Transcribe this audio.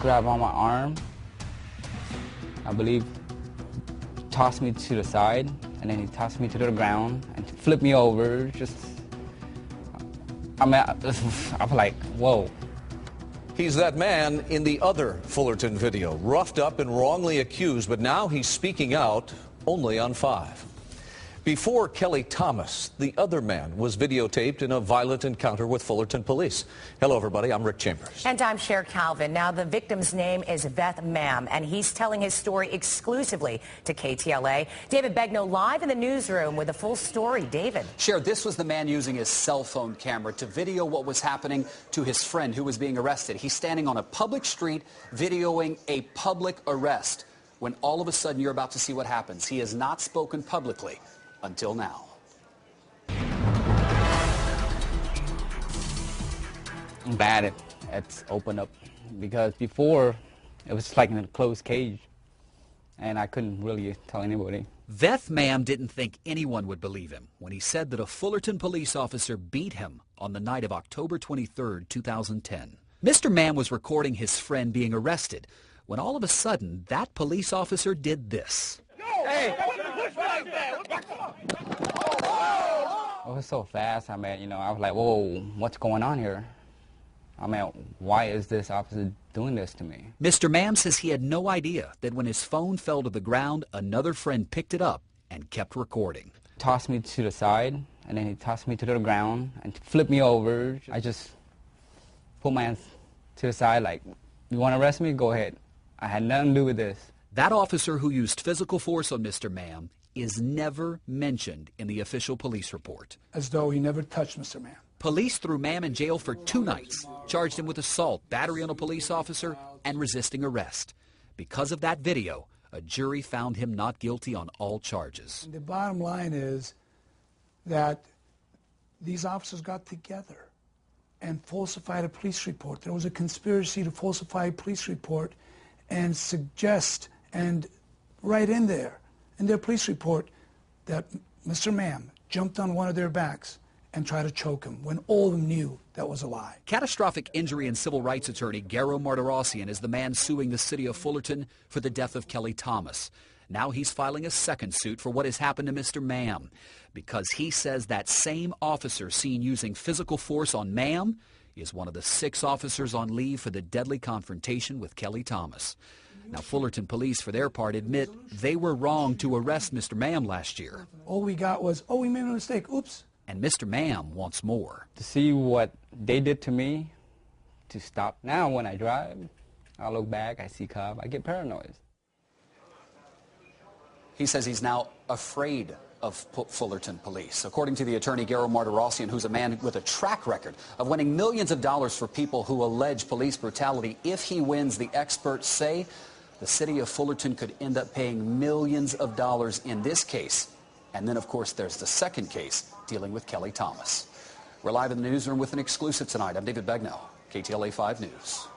grabbed on my arm, I believe, tossed me to the side, and then he tossed me to the ground and flipped me over. I was like, whoa. He's that man in the other Fullerton video, roughed up and wrongly accused, but now he's speaking out only on 5. Before Kelly Thomas, the other man was videotaped in a violent encounter with Fullerton police. Hello, everybody. I'm Rick Chambers. And I'm Cher Calvin. Now, the victim's name is Begnaud, and he's telling his story exclusively to KTLA. David Begnaud live in the newsroom with a full story. David. Cher, this was the man using his cell phone camera to video what was happening to his friend who was being arrested. He's standing on a public street videoing a public arrest when all of a sudden you're about to see what happens. He has not spoken publicly until now. I'm glad it's opened up, because before it was like in a closed cage and I couldn't really tell anybody. Begnaud didn't think anyone would believe him when he said that a Fullerton police officer beat him on the night of October 23, 2010. Mr. Mann was recording his friend being arrested when all of a sudden that police officer did this. Hey! It was so fast. I mean, I was like, whoa, what's going on here? I mean, why is this officer doing this to me? Mr. Mann says he had no idea that when his phone fell to the ground, another friend picked it up and kept recording. Tossed me to the side, and then he tossed me to the ground and flipped me over. I just put my hands to the side like, you want to arrest me? Go ahead. I had nothing to do with this. That officer who used physical force on Mr. Mann is never mentioned in the official police report. As though he never touched Mr. Mann. Police threw Mann in jail for 2 nights, charged him with assault, battery on a police officer, and resisting arrest. Because of that video, a jury found him not guilty on all charges. And the bottom line is that these officers got together and falsified a police report. There was a conspiracy to falsify a police report and suggest and write in their police report that Mr. Mann jumped on one of their backs and tried to choke him when all of them knew that was a lie. Catastrophic injury and civil rights attorney Garo Martirosyan is the man suing the city of Fullerton for the death of Kelly Thomas. Now he's filing a second suit for what has happened to Mr. Mann, because he says that same officer seen using physical force on Mann is one of the 6 officers on leave for the deadly confrontation with Kelly Thomas. Now, Fullerton police, for their part, admit they were wrong to arrest Mr. Mann last year. All we got was, oh, we made a mistake, oops. And Mr. Mann wants more. To see what they did to me, to stop. Now when I drive, I look back, I see cop, I get paranoid. He says he's now afraid of Fullerton police. According to the attorney Garo Martirosyan, who's a man with a track record of winning millions of dollars for people who allege police brutality, if he wins, the experts say the city of Fullerton could end up paying millions of dollars in this case. And then, of course, there's the second case dealing with Kelly Thomas. We're live in the newsroom with an exclusive tonight. I'm David Begnaud, KTLA 5 News.